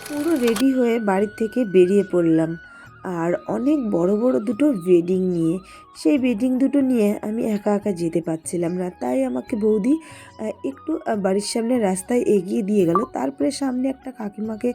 পুরো রেডি হয়ে বাড়ির থেকে বেরিয়ে পড়লাম। আর অনেক বড় বড় দুটো বেডিং নিয়ে, সেই বেডিং দুটো নিয়ে আমি একা একা যেতে পারছিলাম না, তাই আমাকে বৌদি একটু বাড়ির সামনে রাস্তায় এগিয়ে দিয়ে গেল। তারপরে সামনে একটা কাকিমাকে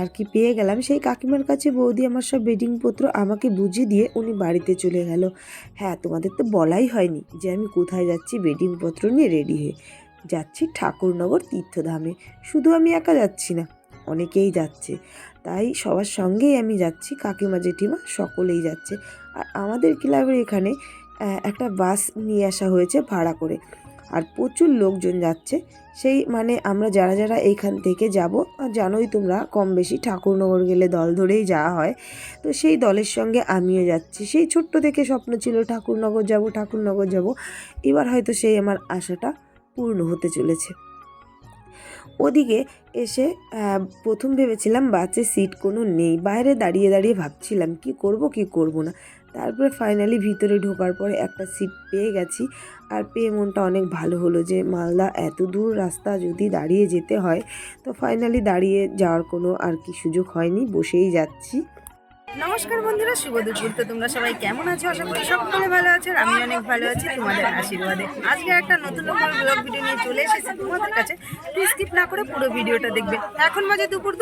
আর কি পেয়ে গেলাম। সেই কাকিমার কাছে বৌদি আমার সব বেডিংপত্র আমাকে বুঝিয়ে দিয়ে উনি বাড়িতে চলে গেল। হ্যাঁ, তোমাদের তো বলাই হয়নি যে আমি কোথায় যাচ্ছি। বেডিংপত্র নিয়ে রেডি হয়ে যাচ্ছি ঠাকুরনগর তীর্থধামে। শুধু আমি একা যাচ্ছি না, অনেকেই যাচ্ছে, তাই সবার সঙ্গেই আমি যাচ্ছি। কাকিমা জেঠিমা সকলেই যাচ্ছে। আর আমাদের ক্লাবের এখানে একটা বাস নিয়ে আসা হয়েছে ভাড়া করে, আর প্রচুর লোকজন যাচ্ছে। সেই মানে আমরা যারা যারা এইখান থেকে যাব, জানোই তোমরা কম বেশি ঠাকুরনগর গেলে দল ধরেই যাওয়া হয়, তো সেই দলের সঙ্গে আমিও যাচ্ছি। সেই ছোট্ট থেকে স্বপ্ন ছিল ঠাকুরনগর যাব, ঠাকুরনগর যাব। এবার হয়তো সেই আমার আশাটা পূর্ণ হতে চলেছে। ওদিকে এসে প্রথম ভেবেছিলাম বাসে সিট কোনো নেই, বাইরে দাঁড়িয়ে দাঁড়িয়ে ভাবছিলাম কি করব না। তারপরে ফাইনালি ভিতরে ঢোকার পরে একটা সিট পেয়ে গেছি। আর পেয়ে মনটা অনেক ভালো হলো যে মালদা এত দূর রাস্তা যদি দাঁড়িয়ে যেতে হয়, তো ফাইনালি দাঁড়িয়ে যাওয়ার কোনো আর কি সুযোগ হয়নি, বসেই যাচ্ছি। নমস্কার বন্ধুরা, শুভ দুপুর। তো তোমরা সবাই কেমন আছো? আশা করি সকলে ভালো আছো, আর আমি অনেক ভালো আছি তোমাদের আশীর্বাদে। আজকে একটা নতুন রকম ব্লগ ভিডিও নিয়ে চলে এসেছি তোমাদের কাছে। প্লিজ স্কিপ না করে পুরো ভিডিওটা দেখবে। এখন বাজে দুপুর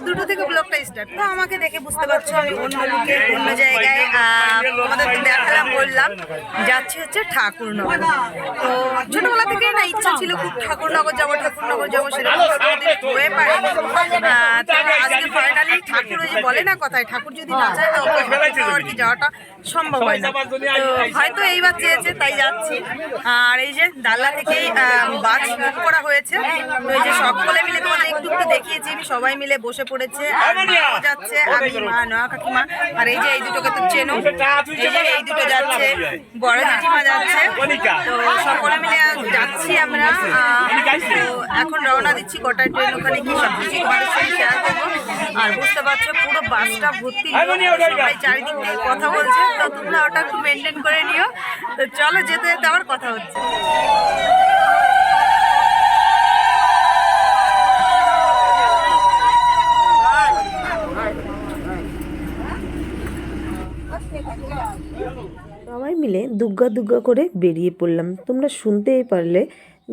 2টো থেকে ব্লগটা স্টার্ট। তো আমাকে দেখে বুঝতে পারছো আমি অন্য লোকে অন্য জায়গায় তোমাদের তো দেখালাম, বললাম যাচ্ছি হচ্ছে ঠাকুরনগর। তো ছোটবেলা থেকে না ইচ্ছা ছিল খুব ঠাকুরনগর যাবো সেরকম হয়ে পারিনি। আজকে ফাইনালি ঠাকুর ওই যে বলে না কথায়, ঠাকুর যদি না চায় তো আর কি যাওয়াটা সম্ভব হয় না। তো হয়তো এইবার চেয়েছে তাই যাচ্ছি। আর এই যে দাল্লা থেকেই বাস বুক করা হয়েছে। তো এই যে সকলে মিলে তোমাদের একটু দেখিয়েছি, সবাই মিলে বসে পড়েছে। আর মাও যাচ্ছে, আমি, মা, নয়া কাকিমা, আর এই যে এই দুটোকে তো চেনো, এই যে এই দুটো যাচ্ছে, বড় জেঠিমা যাচ্ছে। তো সকলে মিলে যাচ্ছি আমরা। তো এখন রওনা দিচ্ছি। কটায় ট্রেন, ওখানে কি সব কিছু তোমাদের সঙ্গে শেয়ার করবো। আর বুঝতে পারছো পুরো বাসটা ভর্তি, সবাই চারিদিক থেকে কথা বলছে। তো তোমরা ওটা একটু মেনটেন করে নিও। তো চলো, যেতে যেতে আবার কথা হচ্ছে। সবাই মিলে দুগ্গা দুগ্গা করে বেরিয়ে পড়লাম। তোমরা শুনতেই পারলে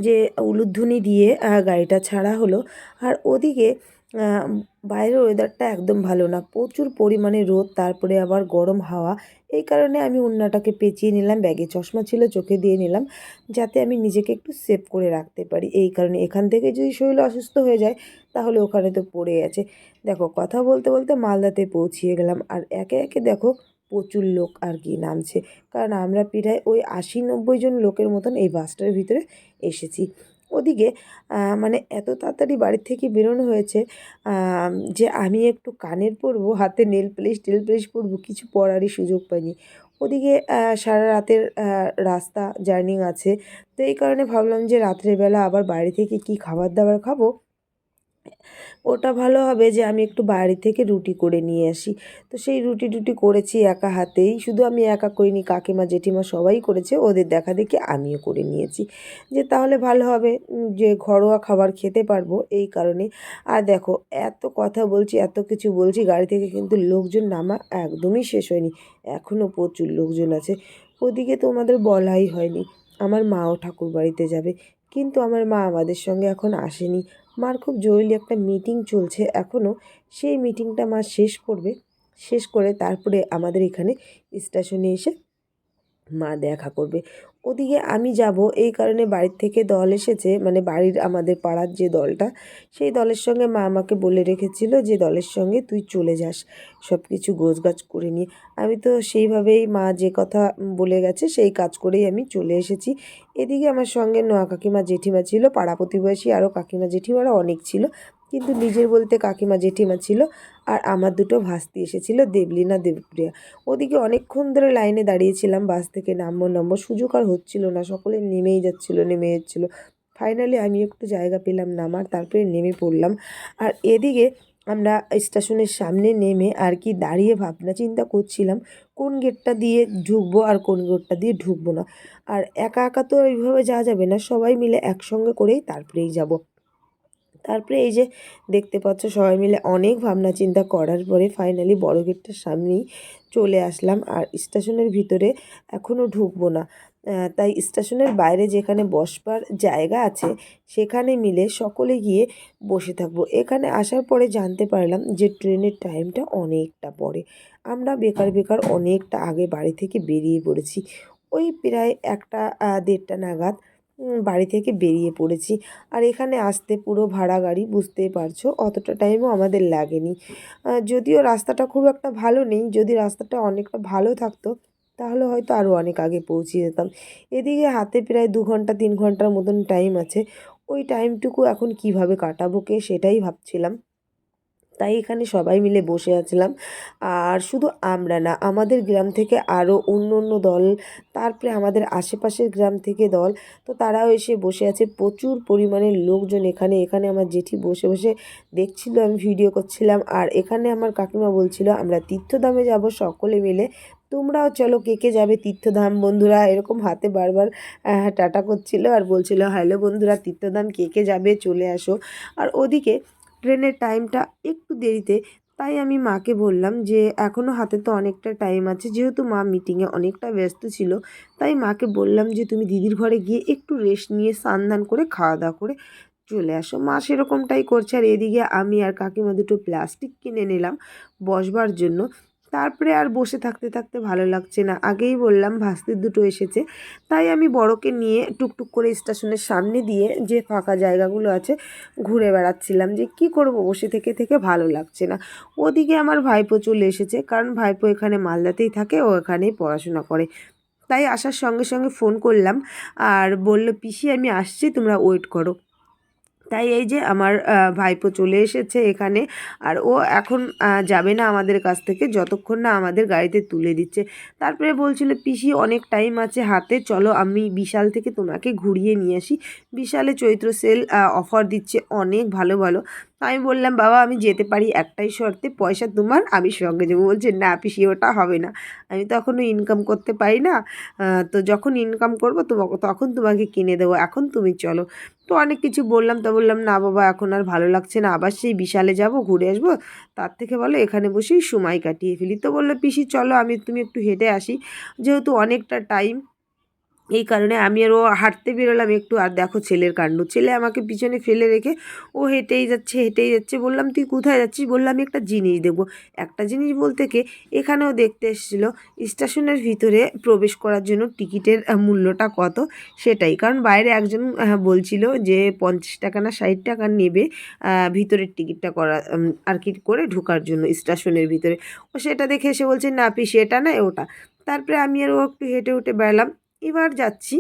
যে উলুধ্বনি দিয়ে গাড়িটা ছাড়া হলো। আর ওদিকে বাইরের ওয়েদারটা একদম ভালো না, প্রচুর পরিমাণে রোদ, তারপরে আবার গরম হাওয়া। এই কারণে আমি ওড়নাটাকে পেঁচিয়ে নিলাম, ব্যাগে চশমা ছিল চোখে দিয়ে নিলাম, যাতে আমি নিজেকে একটু সেভ করে রাখতে পারি। এই কারণে এখান থেকে যদি শরীর অসুস্থ হয়ে যায় তাহলে ওখানে তো পড়ে আছে। দেখো, কথা বলতে বলতে মালদাতে পৌঁছিয়ে গেলাম। আর একে একে দেখো প্রচুর লোক আর কি নামছে, কারণ আমরা প্রায় ওই 80-90 জন লোকের মতন এই বাসটার ভিতরে এসেছি। ওদিকে মানে এত তাড়াতাড়ি বাড়ির থেকে বেরোনো হয়েছে যে আমি একটু কানের পরবো, হাতে নেল পালিশ পরবো, কিছু পরারই সুযোগ পাইনি। ওদিকে সারা রাতের রাস্তা জার্নি আছে, তো এই কারণে ভাবলাম যে রাত্রেবেলা আবার বাইরে থেকে কি খাবার দাবার খাবো, ওটা ভালো হবে যে আমি একটু বাড়ি থেকে রুটি করে নিয়ে আসি। তো সেই রুটি করেছি একা হাতেই, শুধু আমি একা করিনি, কাকিমা জেঠিমা সবাই করেছে, ওদের দেখা দেখি আমিও করে নিয়েছি, যে তাহলে ভালো হবে, যে ঘরোয়া খাবার খেতে পারবো এই কারণে। আর দেখো, এত কথা বলছি, এত কিছু বলছি, গাড়ি থেকে কিন্তু লোকজন নামা একদমই শেষ হয়নি, এখনও প্রচুর লোকজন আছে। ওদিকে তোমাদের বলাই হয়নি, আমার মাও ঠাকুর বাড়িতে যাবে, কিন্তু আমার মা আমাদের সঙ্গে এখন আসেনি। মার খুব জরুরি একটা মিটিং চলছে এখনও, সেই মিটিংটা মা শেষ করবে, শেষ করে তারপরে আমাদের এখানে স্টেশনে এসে মা দেখা করবে। ওদিকে আমি যাব, এই কারণে বাড়ির থেকে দল এসেছে, মানে বাড়ির আমাদের পাড়ার যে দলটা, সেই দলের সঙ্গে মা আমাকে বলে রেখেছিল যে দলের সঙ্গে তুই চলে যাস সব কিছু গোছগাছ করে নিয়ে। আমি তো সেইভাবেই, মা যে কথা বলে গেছে সেই কাজ করেই আমি চলে এসেছি। এদিকে আমার সঙ্গে নয়া কাকিমা জেঠিমা ছিল, পাড়া প্রতিবেশী আরও কাকিমা জেঠিমারা অনেক ছিল, কিন্তু নিজের বলতে কাকিমা জেঠিমা ছিল, আর আমার দুটো ভাস্তি এসেছিলো, দেবলীনা দেবপ্রিয়া। ওদিকে অনেকক্ষণ ধরে লাইনে দাঁড়িয়েছিলাম, বাস থেকে নামবো সুযোগ আর হচ্ছিল না, সকলে নেমেই যাচ্ছিলো। ফাইনালি আমি একটু জায়গা পেলাম নামার, তারপরে নেমে পড়লাম। আর এদিকে আমরা স্টেশনের সামনে নেমে আর কি দাঁড়িয়ে ভাবনা চিন্তা করছিলাম কোন গেটটা দিয়ে ঢুকবো আর কোন গেটটা দিয়ে ঢুকবো না। আর একা একা তো এইভাবে যাওয়া যাবে না, সবাই মিলে একসঙ্গে করেই তারপরেই যাব। তারপরে এই যে দেখতে পাচ্ছ সবাই মিলে অনেক ভাবনা চিন্তা করার পরে ফাইনালি বড় গেটটার সামনেই চলে আসলাম। আর স্টেশনের ভিতরে এখনও ঢুকবো না, তাই স্টেশনের বাইরে যেখানে বসবার জায়গা আছে সেখানে মিলে সকলে গিয়ে বসে থাকবো। এখানে আসার পরে জানতে পারলাম যে ট্রেনের টাইমটা অনেকটা পরে। আমরা বেকার অনেকটা আগে বাড়ি থেকে বেরিয়ে পড়েছি, ওই প্রায় 1টা 1:30টা নাগাদ বাড়ি থেকে বেরিয়ে পড়েছি। আর এখানে আসতে পুরো ভাড়া গাড়ি, বুঝতেই পারছো অতটা টাইমও আমাদের লাগেনি। যদিও রাস্তাটা খুব একটা ভালো নেই, যদি রাস্তাটা অনেকটা ভালো থাকতো তাহলে হয়তো আরও অনেক আগে পৌঁছে যেতাম। এদিকে হাতে প্রায় 2 ঘন্টা 3 ঘন্টার মতন টাইম আছে, ওই টাইমটুকু এখন কিভাবে কাটাবো সেটাই ভাবছিলাম। তাই এখানে সবাই মিলে বসে আছিলাম। আর শুধু আমরা না, আমাদের গ্রাম থেকে আরও অন্য দল, তারপরে আমাদের আশেপাশের গ্রাম থেকে দল, তো তারাও এসে বসে আছে। প্রচুর পরিমাণে লোকজন এখানে আমার জেঠি বসে বসে দেখছিল, আমি ভিডিও করছিলাম। আর এখানে আমার কাকিমা বলছিল আমরা তীর্থধামে যাব সকলে মিলে, তোমরাও চলো, কে কে যাবে তীর্থধাম বন্ধুরা, এরকম হাতে বারবার টাটা করছিল আর বলছিল হ্যালো বন্ধুরা তীর্থধাম কে কে যাবে চলে আসো। আর ওদিকে ট্রেনের টাইমটা একটু দেরিতে, তাই আমি মাকে বললাম যে এখনও হাতে তো অনেকটা টাইম আছে, যেহেতু মা মিটিংয়ে অনেকটা ব্যস্ত ছিল, তাই মাকে বললাম যে তুমি দিদির ঘরে গিয়ে একটু রেস্ট নিয়ে স্নান দান করে খাওয়া দাওয়া করে চলে আসো। মা সেরকমটাই করছে। আর এদিকে আমি আর কাকিমা দুটো প্লাস্টিক কিনে নিলাম বসবার জন্য। তারপরে আর বসে থাকতে ভালো লাগছে না, আগেই বললাম ভাস্তির দুটো এসেছে, তাই আমি বড়কে নিয়ে টুকটুক করে স্টেশনের সামনে দিয়ে যে ফাঁকা জায়গাগুলো আছে ঘুরে বেড়াচ্ছিলাম, যে কি করব, বসে থেকে ভালো লাগছে না। ওদিকে আমার ভাইপো চলে এসেছে, কারণ ভাইপো এখানে মালদাতেই থাকে, ও এখানেই পড়াশোনা করে। তাই আসার সঙ্গে সঙ্গে ফোন করলাম আর বলল পিসি আমি আসছি, তোমরা ওয়েট করো। তাই এই যে আমার ভাইপো চলে এসেছে এখানে। আর ও এখন যাবে না আমাদের কাছ থেকে যতক্ষণ না আমাদের গাড়িতে তুলে দিচ্ছে। তারপরে বলছিল পিসি অনেক টাইম আছে হাতে, চলো আমি বিশাল থেকে তোমাকে ঘুরিয়ে নিয়ে আসি, বিশালে চৈত্র সেল অফার দিচ্ছে অনেক ভালো ভালো। আমি বললাম বাবা আমি যেতে পারি একটাই শর্তে, পয়সা তোমার, আমি সঙ্গে যাবো। বলছে না পিসি ওটা হবে না, আমি তো এখনও ইনকাম করতে পারি না, তো যখন ইনকাম করবো তখন তোমাকে কিনে দেবো, এখন তুমি চলো। তো অনেক কিছু বললাম, তো বললাম না বাবা এখন আর ভালো লাগছে না, আবার সেই বিশালে যাব ঘুরে আসবো, তার থেকে বলো এখানে বসেই সময় কাটিয়ে ফেলি। তো বললো পিসি চলো তুমি একটু হেঁটে আসি, যেহেতু অনেকটা টাইম, এই কারণে আমি আর ও হাঁটতে বেরোলাম একটু। আর দেখো ছেলের কাণ্ড, ছেলে আমাকে পিছনে ফেলে রেখে ও হেঁটেই যাচ্ছে। বললাম তুই কোথায় যাচ্ছিস? বললাম আমি একটা জিনিস দেখবো। একটা জিনিস বলতে এখানেও দেখতে এসেছিলো স্টেশনের ভিতরে প্রবেশ করার জন্য টিকিটের মূল্যটা কত সেটাই, কারণ বাইরে একজন বলছিল যে 50 টাকা না 60 টাকা নেবে ভিতরের টিকিটটা করা আর কি করে ঢোকার জন্য স্টেশনের ভিতরে। ও সেটা দেখে এসে বলছে না পিসি এটা না ওটা। তারপরে আমি আর ও একটু হেঁটে বেড়ালাম। এবার যাচ্ছি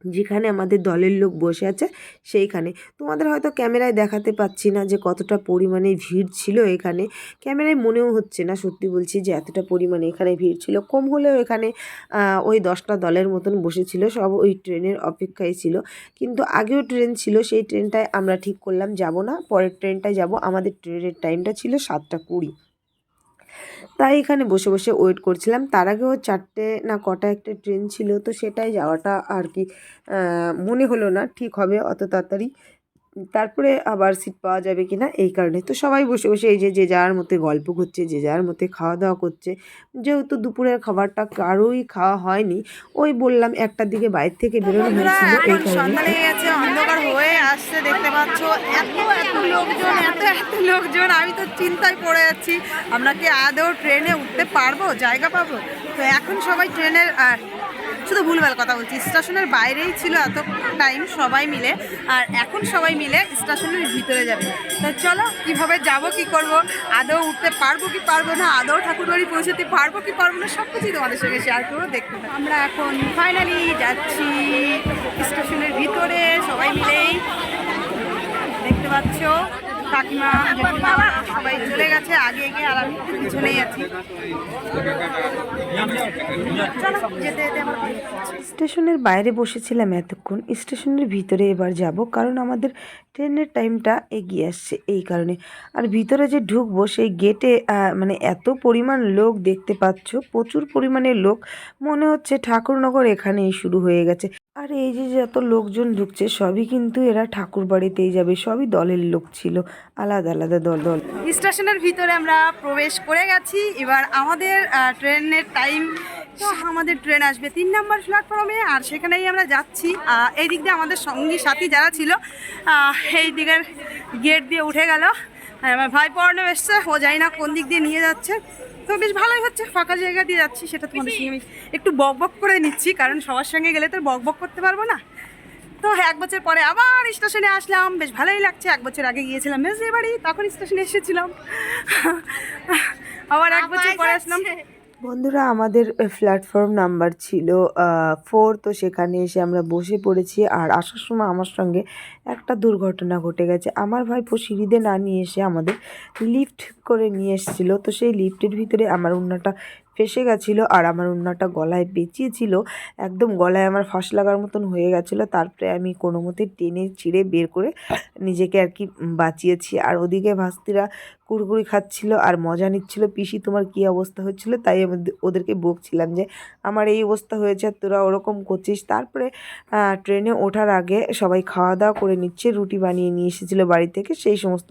যেখানে আমাদের দলের লোক বসে আছে সেইখানে। তোমাদের হয়তো ক্যামেরায় দেখাতে পাচ্ছি না যে কতটা পরিমাণে ভিড় ছিল এখানে, ক্যামেরায় মনেও হচ্ছে না সত্যি বলছি যে এতটা পরিমাণে এখানে ভিড় ছিল। কম হলেও এখানে ওই 10টা দলের মতন বসেছিল, সব ওই ট্রেনের অপেক্ষায় ছিল। কিন্তু আগেও ট্রেন ছিল, সেই ট্রেনটায় আমরা ঠিক করলাম যাব না, পরের ট্রেনটায় যাব। আমাদের ট্রেনের টাইমটা ছিল 7টা 20। তাই এখানে বসে বসে ওয়েট করছিলাম। তার আগেও 4টে না কটা একটা ট্রেন ছিল, তো সেটাই যাওয়াটা আর কি মনে হলো না ঠিক হবে অত তাড়াতাড়ি, তারপরে আবার সিট পাওয়া যাবে কি না এই কারণে। তো সবাই বসে বসে এই যে যার মধ্যে গল্প করছে, যে যার মধ্যে খাওয়া দাওয়া করছে। যেহেতু দুপুরের খাবারটা কারোই খাওয়া হয়নি, ওই বললাম 1টার দিকে বাইরে থেকে বেরোনো হয়েছিল এই কারণে। সন্ধ্যা লেগে গেছে, অন্ধকার হয়ে আসছে, দেখতে পাচ্ছ এত লোকজন, আমি তো চিন্তায় পড়ে যাচ্ছি আমরা কি আদৌ ট্রেনে উঠতে পারবো, জায়গা পাবো। তো এখন সবাই ট্রেনের শুধু ভুলভাল কথা বলছি, স্টেশনের বাইরেই ছিল এত টাইম সবাই মিলে, আর এখন সবাই মিলে স্টেশনের ভিতরে যাবে। তো চলো কীভাবে যাব, কি করব, আদৌ উঠতে পারবো কি পারবো না, আদৌ ঠাকুরবাড়ি পৌঁছতে পারবো কি পারবো না, সব কিছুই তোমাদের সঙ্গে শেয়ার করবো, দেখতে পাবো। আমরা এখন ফাইনালি যাচ্ছি স্টেশনের ভিতরে সবাই মিলেই, দেখতে পাচ্ছ। কাকিমা জেঠিমা সবাই চলে গেছে আগে এগিয়ে, আর আমি একটু পিছনেই আছি। চলো যেতে যেতে আমার স্টেশনের বাইরে বসেছিলাম এতক্ষণ, স্টেশনের ভিতরে এবার যাব, কারণ আমাদের ট্রেনের টাইমটা এগিয়ে আসছে এই কারণে। আর ভিতরে যে ঢুকবো সেই গেটে মানে এত পরিমাণ লোক দেখতে পাচ্ছ, প্রচুর পরিমাণে লোক, মনে হচ্ছে ঠাকুরনগর এখানেই শুরু হয়ে গেছে। আর এই যে যত লোকজন ঢুকছে সবই কিন্তু এরা ঠাকুর বাড়িতেই যাবে, সবই দলের লোক ছিল, আলাদা আলাদা দল দল। স্টেশনের ভিতরে আমরা প্রবেশ করে গেছি। এবার আমাদের ট্রেনের টাইম, আমাদের ট্রেন আসবে 3 নম্বর প্ল্যাটফর্মে, আর সেখানেই আমরা যাচ্ছি। এই দিক দিয়ে আমাদের সঙ্গী সাথী যারা ছিল এই দিকের গেট দিয়ে উঠে গেল। আমার ভাই পড়ানো এসছে, ও জানি না কোন দিক দিয়ে নিয়ে যাচ্ছে, তো বেশ ভালোই হচ্ছে, ফাঁকা জায়গা দিয়ে যাচ্ছি। সেটা তোমাদের সঙ্গে আমি একটু বক বক করে নিচ্ছি, কারণ সবার সঙ্গে গেলে তো বক বক করতে পারবো না। তো 1 বছর পরে আবার স্টেশনে আসলাম, বেশ ভালোই লাগছে। 1 বছর আগে গিয়েছিলাম মেজদির বাড়ি, তখন স্টেশনে এসেছিলাম। আবার 1 বছর পরে আসলাম। বন্ধুরা, আমাদের প্ল্যাটফর্ম নাম্বার ছিল 4, তো সেখানে এসে আমরা বসে পড়েছি। আর আসার সময় আমার সঙ্গে একটা দুর্ঘটনা ঘটে গেছে। আমার ভাইপো সিঁড়িতে না নিয়ে এসে আমাদের লিফট করে নিয়ে এসেছিলো, তো সেই লিফটের ভিতরে আমার ওড়নাটা ফেসে গেছিলো, আর আমার ওড়নাটা গলায় পেঁচিয়েছিল, একদম গলায় আমার ফাঁস লাগার মতন হয়ে গেছিলো। তারপরে আমি কোনো মতে টেনে ছিঁড়ে বের করে নিজেকে আর কি বাঁচিয়েছি। আর ওদিকে ভাস্তিরা কুড়কুড়ি খাচ্ছিল আর মজা নিচ্ছিল, পিসি তোমার কী অবস্থা হচ্ছিল, তাই ওদেরকে বকছিলাম যে আমার এই অবস্থা হয়েছে আর তোরা ওরকম করছিস। তারপরে ট্রেনে ওঠার আগে সবাই খাওয়া দাওয়া করে নিচ্ছে, রুটি বানিয়ে নিয়ে এসেছিলো বাড়ি থেকে, সেই সমস্ত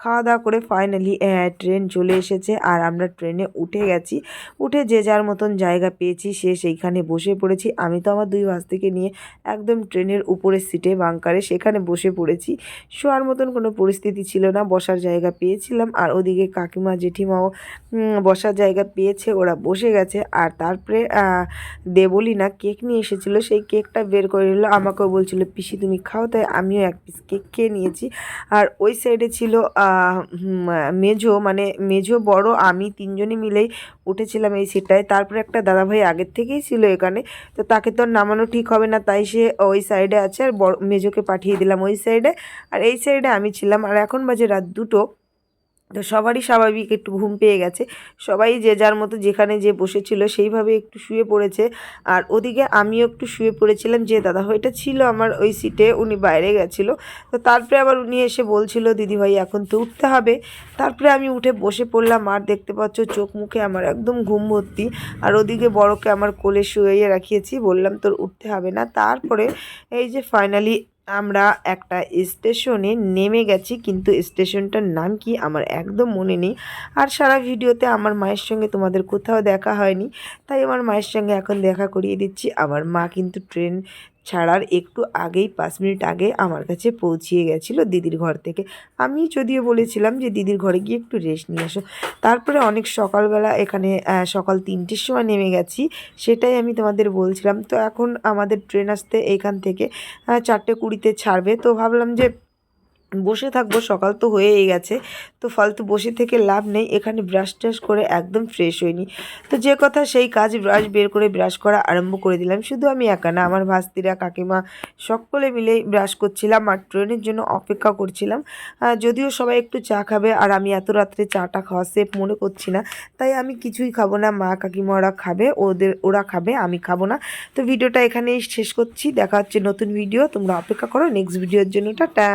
খাওয়া দাওয়া করে ফাইনালি ট্রেন চলে এসেছে। আর আমরা ট্রেনে উঠে গেছি, উঠে যে যার মতন জায়গা পেয়েছি সে সেইখানে বসে পড়েছি। আমি তো আমার 2 ভাস্তিকে নিয়ে একদম ট্রেনের উপরের সিটে বাঙ্কারে সেখানে বসে পড়েছি। শোয়ার মতন কোনো পরিস্থিতি ছিল না, বসার জায়গা পেয়েছিলাম। আর ওদিকে কাকিমা জেঠিমাও বসার জায়গা পেয়েছে, ওরা বসে গেছে। আর তারপরে দেবলীনা কেক নিয়ে এসেছিলো, সেই কেকটা বের করে নিল, আমাকেও বলছিল পিসি তুমি খাও, তাই আমিও 1 পিস কেক খেয়ে নিয়েছি। আর ওই সাইডে ছিল মেজো, মানে মেজো বড় আমি 3 জনই মিলেই উঠেছিলাম এই সিটটায়। তারপরে একটা দাদাভাই আগের থেকেই ছিল এখানে, তো তাকে তো আর নামানো ঠিক হবে না, তাই সে ওই সাইডে আছে। আর বড় মেজোকে পাঠিয়ে দিলাম ওই সাইডে, আর এই সাইডে আমি ছিলাম। আর এখন বাজে রাত 2টো, তো সবারই স্বাভাবিক একটু ঘুম পেয়ে গেছে, সবাই যে যার মতো যেখানে যে বসেছিল সেইভাবে একটু শুয়ে পড়েছে। আর ওদিকে আমিও একটু শুয়ে পড়েছিলাম, যে দাদাভাইটা ছিল আমার ওই সিটে উনি বাইরে গেছিলো। তো তারপরে আবার উনি এসে বলছিল দিদিভাই এখন তো উঠতে হবে। তারপরে আমি উঠে বসে পড়লাম, আর দেখতে পাচ্ছ চোখ মুখে আমার একদম ঘুম ভর্তি। আর ওদিকে বড়কে আমার কোলে শুয়ে রাখিয়েছি, বললাম তোর উঠতে হবে না। তারপরে এই যে ফাইনালি আমরা একটা স্টেশনে নেমে গেছি, কিন্তু স্টেশনটার নাম কি আমার একদম মনে নেই। আর সারা ভিডিওতে আমার মায়ের সঙ্গে তোমাদের কোথাও দেখা হয়নি, তাই আমার মায়ের সঙ্গে এখন দেখা করিয়ে দিচ্ছি। আমার মা কিন্তু ট্রেন ছাড়ার একটু আগেই 5 মিনিট আগে আমার কাছে পৌঁছিয়ে গেছিলো দিদির ঘর থেকে। আমি যদিও বলেছিলাম যে দিদির ঘরে গিয়ে একটু রেস্ট নিয়ে আসো। তারপরে অনেক সকালবেলা এখানে সকাল 3টের সময় নেমে গেছি, সেটাই আমি তোমাদের বলছিলাম। তো এখন আমাদের ট্রেন আসতে এইখান থেকে 4:20-তে ছাড়বে, তো ভাবলাম যে বসে থাকবো, সকাল তো হয়েই গেছে, তো ফালতু বসে থেকে লাভ নেই। এখানে ব্রাশ ট্রাশ করে একদম ফ্রেশ হয়নি, তো যে কথা সেই কাজ, ব্রাশ বের করে ব্রাশ করা আরম্ভ করে দিলাম। শুধু আমি একা না, আমার ভাস্তিরা কাকিমা সকলে মিলেই ব্রাশ করছিলাম আর ট্রেনের জন্য অপেক্ষা করছিলাম। যদিও সবাই একটু চা খাবে, আর আমি এত রাত্রে চাটা খাওয়া সেফ মনে করছি না, তাই আমি কিছুই খাবো না। মা কাকিমা ওরা খাবে, ওরা খাবে, আমি খাবো না। তো ভিডিওটা এখানেই শেষ করছি, দেখা হচ্ছে নতুন ভিডিও, তোমরা অপেক্ষা করো নেক্সট ভিডিওর জন্য। টাটা।